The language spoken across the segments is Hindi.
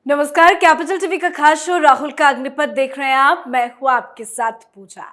नमस्कार, कैपिटल टीवी का खास शो राहुल का अग्निपथ देख रहे हैं आप। मैं हूं आपके साथ पूजा।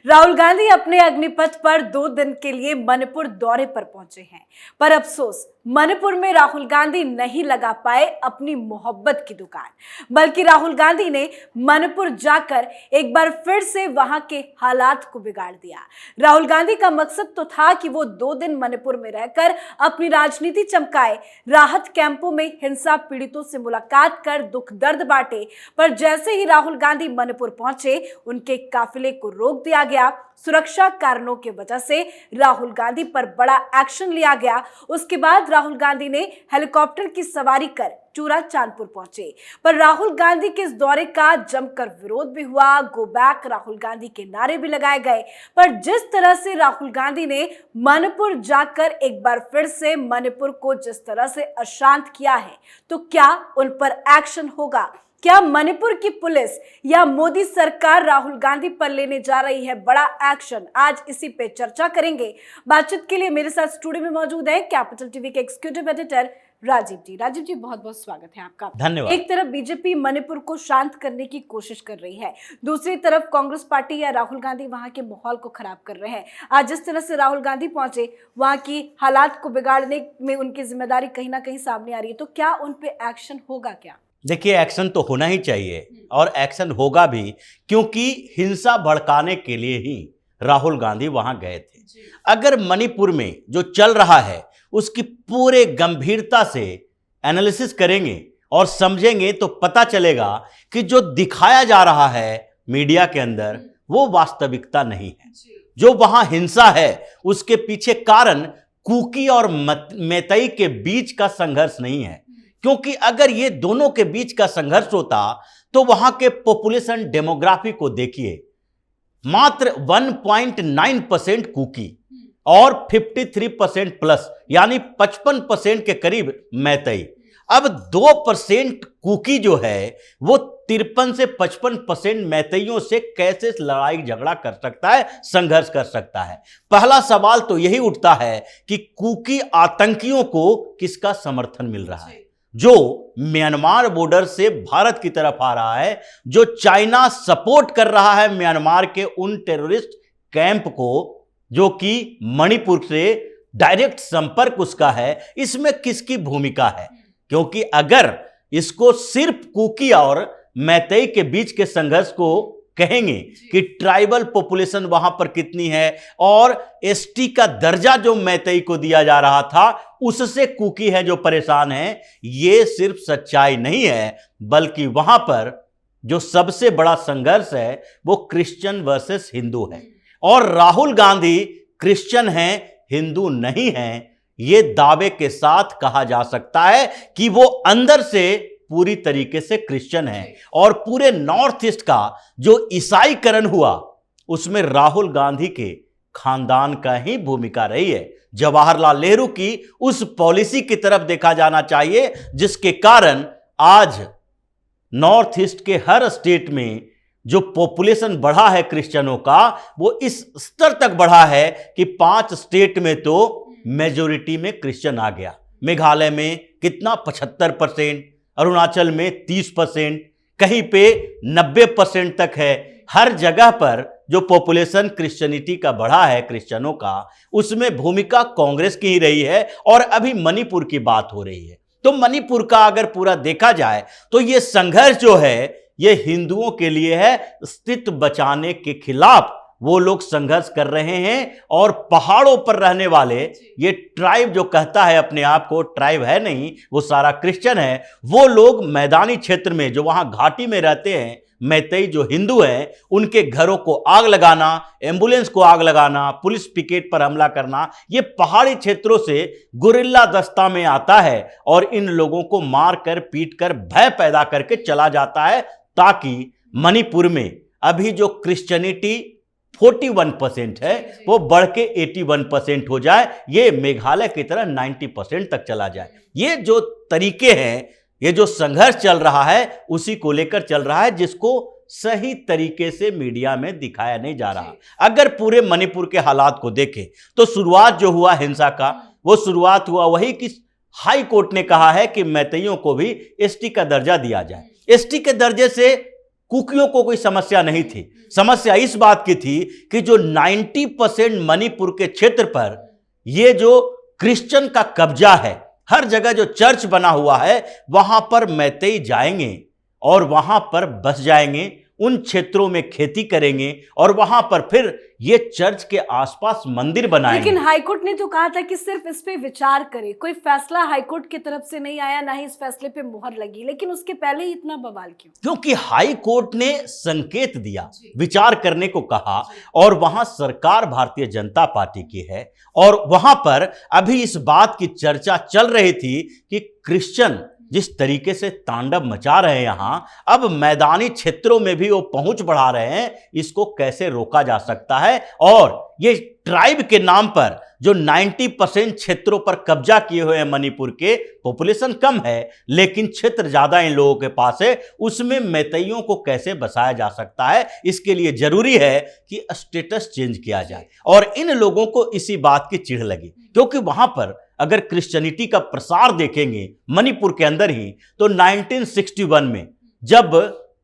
राहुल गांधी अपने अग्निपथ पर 2 दिन के लिए मणिपुर दौरे पर पहुंचे हैं, पर अफसोस मणिपुर में राहुल गांधी नहीं लगा पाए अपनी मोहब्बत की दुकान, बल्कि राहुल गांधी ने मणिपुर जाकर एक बार फिर से वहां के हालात को बिगाड़ दिया। राहुल गांधी का मकसद तो था कि वो 2 दिन मणिपुर में रहकर अपनी राजनीति चमकाए, राहत कैंपों में हिंसा पीड़ितों से मुलाकात कर दुख दर्द बांटे, पर जैसे ही राहुल गांधी मणिपुर पहुंचे उनके काफिले को रोक दिया गया। सुरक्षा कारणों की वजह से राहुल गांधी पर बड़ा एक्शन लिया गया। उसके बाद राहुल गांधी ने हेलीकॉप्टर की सवारी कर चूरा चांदपुर पहुंचे, पर राहुल गांधी के इस दौरे का जमकर विरोध भी हुआ। गो बैक राहुल गांधी के नारे भी लगाए गए, पर जिस तरह से राहुल गांधी ने मणिपुर जाकर एक बार फिर से मणिपुर को जिस तरह से अशांत किया है, तो क्या उन पर एक्शन होगा? क्या मणिपुर की पुलिस या मोदी सरकार राहुल गांधी पर लेने जा रही है बड़ा एक्शन? आज इसी पे चर्चा करेंगे। बातचीत के लिए मेरे साथ स्टूडियो में मौजूद है कैपिटल टीवी के एग्जीक्यूटिव एडिटर राजीव जी। राजीव जी, बहुत बहुत स्वागत है आपका। धन्यवाद। एक तरफ बीजेपी मणिपुर को शांत करने की कोशिश कर रही है, दूसरी तरफ कांग्रेस पार्टी या राहुल गांधी वहां के माहौल को खराब कर रहे हैं। आज जिस तरह से राहुल गांधी पहुंचे, वहां की हालात को बिगाड़ने में उनकी जिम्मेदारी कहीं ना कहीं सामने आ रही है, तो क्या उन पे एक्शन होगा? क्या देखिए, एक्शन तो होना ही चाहिए और एक्शन होगा भी, क्योंकि हिंसा भड़काने के लिए ही राहुल गांधी वहां गए थे। अगर मणिपुर में जो चल रहा है उसकी पूरे गंभीरता से एनालिसिस करेंगे और समझेंगे तो पता चलेगा कि जो दिखाया जा रहा है मीडिया के अंदर वो वास्तविकता नहीं है। जो वहां हिंसा है उसके पीछे कारण कुकी और मैतेई के बीच का संघर्ष नहीं है, क्योंकि अगर ये दोनों के बीच का संघर्ष होता तो वहां के पॉपुलेशन डेमोग्राफी को देखिए, मात्र 1.9% कुकी और 53% प्लस यानी 55% के करीब मैतेई। अब 2% कुकी जो है वो 53 से 55% मैतेइयों से कैसे लड़ाई झगड़ा कर सकता है, संघर्ष कर सकता है? पहला सवाल तो यही उठता है कि कुकी आतंकियों को किसका समर्थन मिल रहा है? जो म्यांमार बॉर्डर से भारत की तरफ आ रहा है, जो चाइना सपोर्ट कर रहा है म्यांमार के उन टेररिस्ट कैंप को जो कि मणिपुर से डायरेक्ट संपर्क उसका है, इसमें किसकी भूमिका है? क्योंकि अगर इसको सिर्फ कुकी और मैतेई के बीच के संघर्ष को कहेंगे कि ट्राइबल पॉपुलेशन वहां पर कितनी है और एसटी का दर्जा जो मैतेई को दिया जा रहा था उससे कुकी है जो परेशान है, ये सिर्फ सच्चाई नहीं है, बल्कि वहां पर जो सबसे बड़ा संघर्ष है वो क्रिश्चियन वर्सेस हिंदू है। और राहुल गांधी क्रिश्चियन हैं, हिंदू नहीं हैं, ये दावे के साथ कहा जा सकता है कि वो अंदर से पूरी तरीके से क्रिश्चियन है। और पूरे नॉर्थ ईस्ट का जो ईसाईकरण हुआ उसमें राहुल गांधी के खानदान का ही भूमिका रही है। जवाहरलाल नेहरू की उस पॉलिसी की तरफ देखा जाना चाहिए जिसके कारण आज नॉर्थ ईस्ट के हर स्टेट में जो पॉपुलेशन बढ़ा है क्रिश्चियनों का, वो इस स्तर तक बढ़ा है कि 5 स्टेट में तो मेजोरिटी में क्रिश्चियन आ गया। मेघालय में कितना 75%, अरुणाचल में 30%, कहीं पे 90% तक है। हर जगह पर जो पॉपुलेशन क्रिश्चियनिटी का बढ़ा है, क्रिश्चियनों का, उसमें भूमिका कांग्रेस की ही रही है। और अभी मणिपुर की बात हो रही है, तो मणिपुर का अगर पूरा देखा जाए तो ये संघर्ष जो है ये हिंदुओं के लिए है, अस्तित्व बचाने के खिलाफ वो लोग संघर्ष कर रहे हैं। और पहाड़ों पर रहने वाले ये ट्राइब जो कहता है अपने आप को, ट्राइब है नहीं, वो सारा क्रिश्चियन है, वो लोग मैदानी क्षेत्र में जो वहां घाटी में रहते हैं, मैतेई जो हिंदू हैं, उनके घरों को आग लगाना, एम्बुलेंस को आग लगाना, पुलिस पिकेट पर हमला करना, ये पहाड़ी क्षेत्रों से गुरिल्ला दस्ता में आता है और इन लोगों को मार कर पीट कर भय पैदा करके चला जाता है, ताकि मणिपुर में अभी जो क्रिश्चियनिटी 41% है वो बढ़ के 81% हो जाए, ये मेघालय की तरह 90% तक चला जाए। ये जो तरीके हैं, ये जो संघर्ष चल रहा है उसी को लेकर चल रहा है, जिसको सही तरीके से मीडिया में दिखाया नहीं जा रहा। अगर पूरे मणिपुर के हालात को देखें तो शुरुआत जो हुआ हिंसा का, वो शुरुआत हुआ वही कि हाई कोर्ट ने कहा है कि मैतेइयों को भी एसटी का दर्जा दिया जाए। एसटी के दर्जे से कुकियों को कोई समस्या नहीं थी। समस्या इस बात की थी कि जो 90% मणिपुर के क्षेत्र पर ये जो क्रिश्चियन का कब्जा है, हर जगह जो चर्च बना हुआ है वहां पर मैतेई जाएंगे और वहां पर बस जाएंगे, उन क्षेत्रों में खेती करेंगे और वहां पर फिर ये चर्च के आसपास मंदिर बनाएंगे। लेकिन हाईकोर्ट ने तो कहा था कि सिर्फ इस पे विचार करे, कोई फैसला हाईकोर्ट की तरफ से नहीं आया, ना ही इस फैसले पे मुहर लगी, लेकिन उसके पहले ही इतना बवाल क्यों? क्योंकि हाई कोर्ट ने संकेत दिया, विचार करने को कहा, और वहां सरकार भारतीय जनता पार्टी की है और वहां पर अभी इस बात की चर्चा चल रही थी कि क्रिश्चियन जिस तरीके से तांडव मचा रहे हैं यहां, अब मैदानी क्षेत्रों में भी वो पहुंच बढ़ा रहे हैं, इसको कैसे रोका जा सकता है। और ये ट्राइब के नाम पर जो 90% क्षेत्रों पर कब्जा किए हुए हैं मणिपुर के, पॉपुलेशन कम है लेकिन क्षेत्र ज्यादा इन लोगों के पास है, उसमें मैतेइयों को कैसे बसाया जा सकता है, इसके लिए जरूरी है कि स्टेटस चेंज किया जाए। और इन लोगों को इसी बात की चिढ़ लगी, क्योंकि वहां पर अगर क्रिश्चियनिटी का प्रसार देखेंगे मणिपुर के अंदर ही, तो 1961 में जब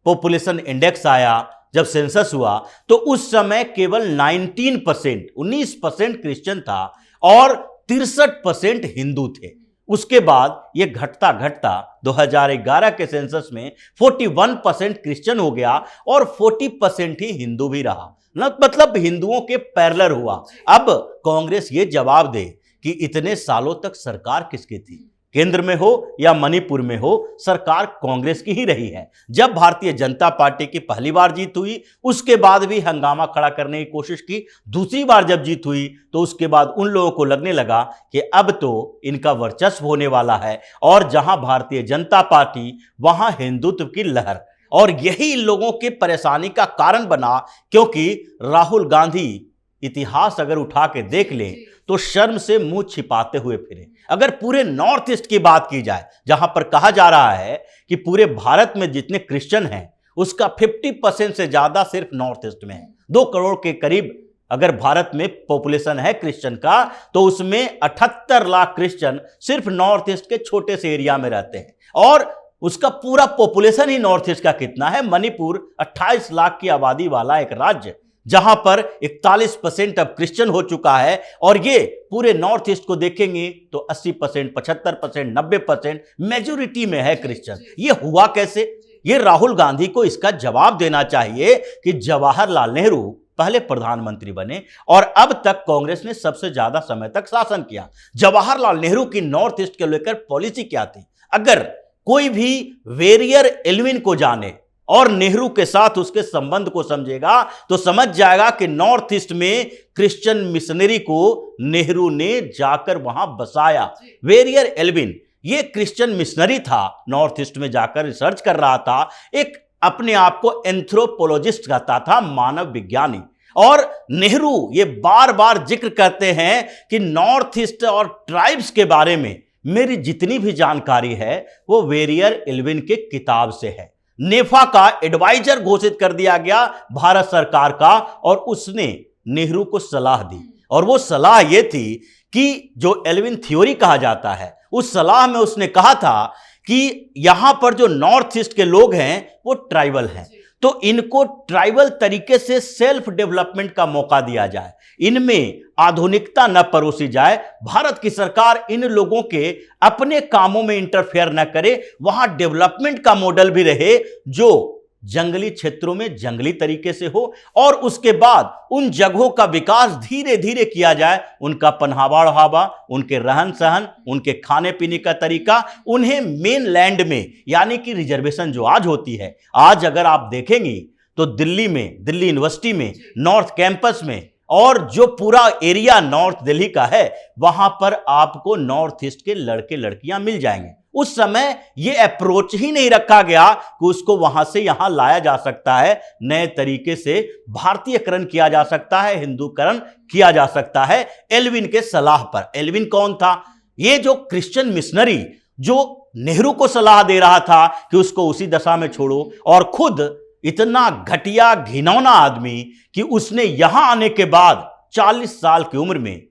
पॉपुलेशन इंडेक्स आया, जब सेंसस हुआ, तो उस समय केवल 19% क्रिश्चियन था और 63% हिंदू थे। उसके बाद ये घटता घटता 2011 के सेंसस में 41% क्रिश्चियन हो गया और 40% ही हिंदू भी रहा, मतलब हिंदुओं के पैरेलल हुआ। अब कांग्रेस ये जवाब दे कि इतने सालों तक सरकार किसकी थी, केंद्र में हो या मणिपुर में हो, सरकार कांग्रेस की ही रही है। जब भारतीय जनता पार्टी की पहली बार जीत हुई, उसके बाद भी हंगामा खड़ा करने की कोशिश की, दूसरी बार जब जीत हुई तो उसके बाद उन लोगों को लगने लगा कि अब तो इनका वर्चस्व होने वाला है, और जहां भारतीय जनता पार्टी वहां हिंदुत्व की लहर। और यही इन लोगों की परेशानी का कारण बना, क्योंकि राहुल गांधी इतिहास अगर उठा के देख लें तो शर्म से मुंह छिपाते हुए फिरे। अगर पूरे नॉर्थ ईस्ट की बात की जाए, जहां पर कहा जा रहा है कि पूरे भारत में जितने क्रिश्चियन हैं उसका 50% से ज्यादा सिर्फ नॉर्थ ईस्ट में है। 2 करोड़ के करीब अगर भारत में पॉपुलेशन है क्रिश्चियन का, तो उसमें 78 लाख क्रिश्चियन सिर्फ नॉर्थ ईस्ट के छोटे से एरिया में रहते हैं। और उसका पूरा पॉपुलेशन ही नॉर्थ ईस्ट का कितना है, मणिपुर 28 लाख की आबादी वाला एक राज्य, जहां पर 41% अब क्रिश्चियन हो चुका है। और ये पूरे नॉर्थ ईस्ट को देखेंगे तो 80%, 75%, 90% मेजोरिटी में है क्रिश्चियन। ये हुआ कैसे? ये राहुल गांधी को इसका जवाब देना चाहिए कि जवाहरलाल नेहरू पहले प्रधानमंत्री बने और अब तक कांग्रेस ने सबसे ज्यादा समय तक शासन किया। जवाहरलाल नेहरू की नॉर्थ ईस्ट के लेकर पॉलिसी क्या थी? अगर कोई भी वेरियर एल्विन को जाने और नेहरू के साथ उसके संबंध को समझेगा तो समझ जाएगा कि नॉर्थ ईस्ट में क्रिश्चियन मिशनरी को नेहरू ने जाकर वहां बसाया। वेरियर एल्विन ये क्रिश्चियन मिशनरी था, नॉर्थ ईस्ट में जाकर रिसर्च कर रहा था, एक अपने आप को एंथ्रोपोलॉजिस्ट कहता था, मानव विज्ञानी। और नेहरू ये बार बार जिक्र करते हैं कि नॉर्थ ईस्ट और ट्राइब्स के बारे में मेरी जितनी भी जानकारी है वो वेरियर एल्विन के किताब से है। नेफा का एडवाइजर घोषित कर दिया गया भारत सरकार का, और उसने नेहरू को सलाह दी, और वो सलाह ये थी कि जो एल्विन थ्योरी कहा जाता है, उस सलाह में उसने कहा था कि यहां पर जो नॉर्थ ईस्ट के लोग हैं वो ट्राइबल हैं, तो इनको ट्राइबल तरीके से सेल्फ डेवलपमेंट का मौका दिया जाए, इनमें आधुनिकता न परोसी जाए, भारत की सरकार इन लोगों के अपने कामों में इंटरफेयर न करे, वहां डेवलपमेंट का मॉडल भी रहे जो जंगली क्षेत्रों में जंगली तरीके से हो, और उसके बाद उन जगहों का विकास धीरे धीरे किया जाए, उनका पहनावा ओढ़ावा, उनके रहन सहन, उनके खाने पीने का तरीका, उन्हें मेन लैंड में यानी कि रिजर्वेशन जो आज होती है, आज अगर आप देखेंगे तो दिल्ली में, दिल्ली यूनिवर्सिटी में, नॉर्थ कैंपस में, और जो पूरा एरिया नॉर्थ दिल्ली का है वहां पर आपको नॉर्थ ईस्ट के लड़के लड़कियां मिल जाएंगे। उस समय यह अप्रोच ही नहीं रखा गया कि उसको वहां से यहां लाया जा सकता है, नए तरीके से भारतीयकरण किया जा सकता है, हिंदूकरण किया जा सकता है एल्विन के सलाह पर। एल्विन कौन था? ये जो क्रिश्चियन मिशनरी जो नेहरू को सलाह दे रहा था कि उसको उसी दशा में छोड़ो, और खुद इतना घटिया घिनौना आदमी कि उसने यहां आने के बाद 40 साल की उम्र में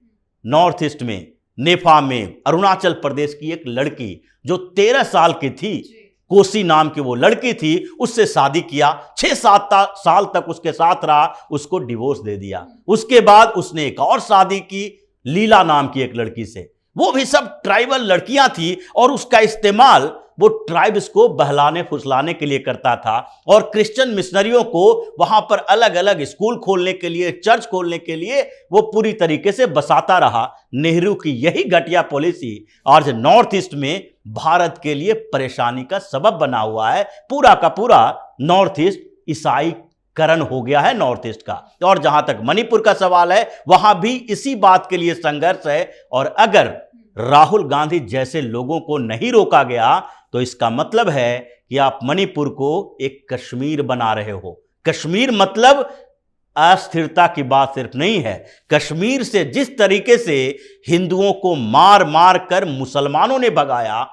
नॉर्थ ईस्ट में, नेफा में, अरुणाचल प्रदेश की एक लड़की जो 13 साल की थी, कोसी नाम की वो लड़की थी, उससे शादी किया, 6-7 साल तक उसके साथ रहा, उसको डिवोर्स दे दिया। उसके बाद उसने एक और शादी की, लीला नाम की एक लड़की से। वो भी सब ट्राइबल लड़कियां थी और उसका इस्तेमाल वो ट्राइब्स को बहलाने फुसलाने के लिए करता था और क्रिश्चियन मिशनरियों को वहां पर अलग अलग स्कूल खोलने के लिए, चर्च खोलने के लिए वो पूरी तरीके से बसाता रहा। नेहरू की यही घटिया पॉलिसी आज नॉर्थ ईस्ट में भारत के लिए परेशानी का सबब बना हुआ है। पूरा का पूरा नॉर्थ ईस्ट ईसाईकरण हो गया है नॉर्थ ईस्ट का। और जहां तक मणिपुर का सवाल है, वहां भी इसी बात के लिए संघर्ष है। और अगर राहुल गांधी जैसे लोगों को नहीं रोका गया तो इसका मतलब है कि आप मणिपुर को एक कश्मीर बना रहे हो। कश्मीर मतलब अस्थिरता की बात सिर्फ नहीं है। कश्मीर से जिस तरीके से हिंदुओं को मार मार कर मुसलमानों ने भगाया,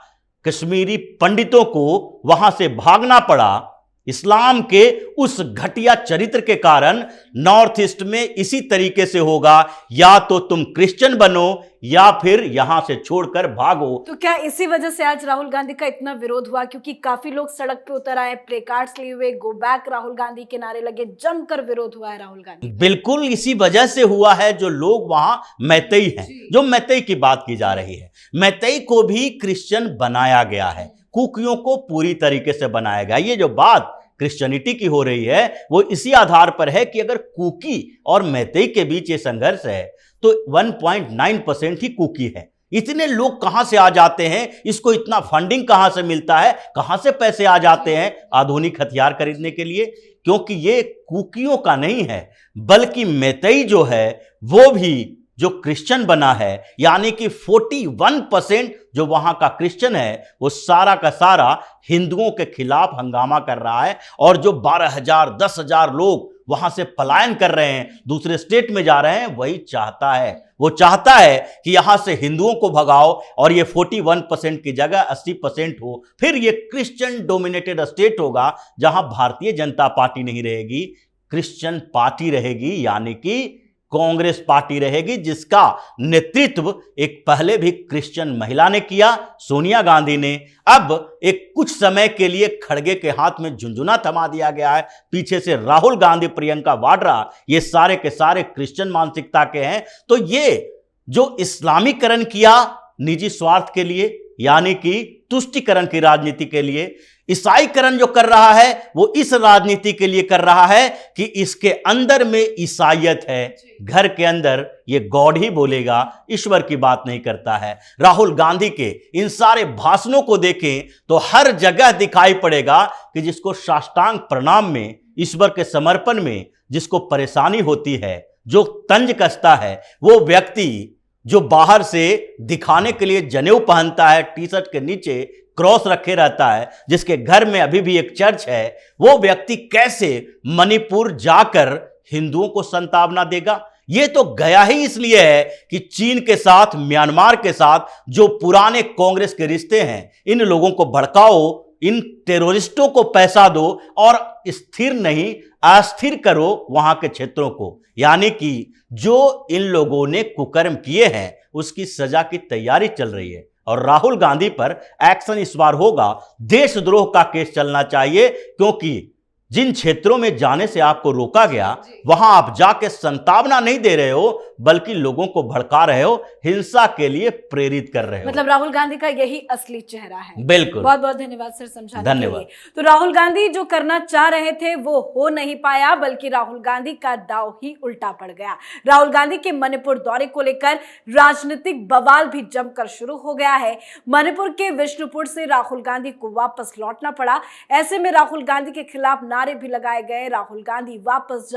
कश्मीरी पंडितों को वहां से भागना पड़ा, इस्लाम के उस घटिया चरित्र के कारण नॉर्थ ईस्ट में इसी तरीके से होगा। या तो तुम क्रिश्चियन बनो या फिर यहां से छोड़कर भागो। तो क्या इसी वजह से आज राहुल गांधी का इतना विरोध हुआ? क्योंकि काफी लोग सड़क पे उतर आए, प्ले कार्ड्स लिए हुए, गो बैक राहुल गांधी के नारे लगे, जमकर विरोध हुआ है राहुल गांधी। बिल्कुल इसी वजह से हुआ है। जो लोग वहां मैतेई हैं, जो मैतेई की बात की जा रही है, मैतेई को भी क्रिश्चियन बनाया गया है, कुकियों को पूरी तरीके से बनाया गया। ये जो बात क्रिश्चियनिटी की हो रही है वो इसी आधार पर है कि अगर कुकी और मैतेई के बीच ये संघर्ष है तो 1.9% ही कुकी है। इतने लोग कहां से आ जाते हैं, इसको इतना फंडिंग कहां से मिलता है, कहां से पैसे आ जाते हैं आधुनिक हथियार खरीदने के लिए? क्योंकि ये कुकियों का नहीं है, बल्कि मैतेई जो है वो भी जो क्रिश्चियन बना है, यानी कि 41% जो वहां का क्रिश्चियन है वो सारा का सारा हिंदुओं के खिलाफ हंगामा कर रहा है। और जो 12,000 10,000 लोग वहां से पलायन कर रहे हैं, दूसरे स्टेट में जा रहे हैं, वही चाहता है। वो चाहता है कि यहां से हिंदुओं को भगाओ और ये 41% की जगह 80% हो। फिर ये क्रिश्चियन डोमिनेटेड स्टेट होगा जहां भारतीय जनता पार्टी नहीं रहेगी, क्रिश्चियन पार्टी रहेगी, यानी कि कांग्रेस पार्टी रहेगी, जिसका नेतृत्व एक पहले भी क्रिश्चियन महिला ने किया, सोनिया गांधी ने। अब एक कुछ समय के लिए खड़गे के हाथ में झुंझुना थमा दिया गया है, पीछे से राहुल गांधी, प्रियंका वाड्रा, ये सारे के सारे क्रिश्चियन मानसिकता के हैं। तो ये जो इस्लामीकरण किया निजी स्वार्थ के लिए, यानी कि तुष्टीकरण की राजनीति के लिए, ईसाईकरण जो कर रहा है वो इस राजनीति के लिए कर रहा है कि इसके अंदर में ईसाइयत है, घर के अंदर ये गॉड ही बोलेगा, ईश्वर की बात नहीं करता है। राहुल गांधी के इन सारे भाषणों को देखें तो हर जगह दिखाई पड़ेगा कि जिसको साष्टांग प्रणाम में, ईश्वर के समर्पण में जिसको परेशानी होती है, जो तंज कसता है, वो व्यक्ति जो बाहर से दिखाने के लिए जनेऊ पहनता है, टी शर्ट के नीचे क्रॉस रखे रहता है, जिसके घर में अभी भी एक चर्च है, वो व्यक्ति कैसे मणिपुर जाकर हिंदुओं को संतावना देगा? ये तो गया ही इसलिए है कि चीन के साथ, म्यांमार के साथ जो पुराने कांग्रेस के रिश्ते हैं, इन लोगों को भड़काओ, इन टेररिस्टों को पैसा दो और स्थिर नहीं अस्थिर करो वहां के क्षेत्रों को। यानी कि जो इन लोगों ने कुकर्म किए हैं उसकी सजा की तैयारी चल रही है। और राहुल गांधी पर एक्शन इस बार होगा, देशद्रोह का केस चलना चाहिए, क्योंकि जिन क्षेत्रों में जाने से आपको रोका गया वहां आप जाके संतावना नहीं दे रहे हो, बल्कि लोगों को भड़का रहे हो, हिंसा के लिए प्रेरित कर रहे हो। मतलब राहुल गांधी का यही असली चेहरा है। बिल्कुल। बहुत बहुत धन्यवाद सर समझाने के धन्यवाद। लिए। तो राहुल गांधी जो करना चाह रहे थे वो हो नहीं पाया, बल्कि राहुल गांधी का दांव ही उल्टा पड़ गया। राहुल गांधी के मणिपुर दौरे को लेकर राजनीतिक बवाल भी जमकर शुरू हो गया है। मणिपुर के विष्णुपुर से राहुल गांधी को वापस लौटना पड़ा। ऐसे में राहुल गांधी के खिलाफ नारे भी लगाए गए। राहुल गांधी वापस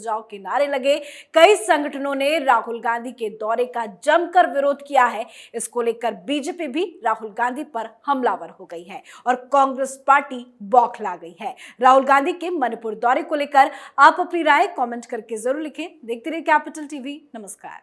जाओ के नारे लगे। कई संगठनों ने राहुल गांधी के दौरे का जमकर विरोध किया है। इसको लेकर बीजेपी भी राहुल गांधी पर हमलावर हो गई है और कांग्रेस पार्टी बौखला गई है। राहुल गांधी के मणिपुर दौरे को लेकर आप अपनी राय कमेंट करके जरूर लिखें। देखते रहिए कैपिटल टीवी। नमस्कार।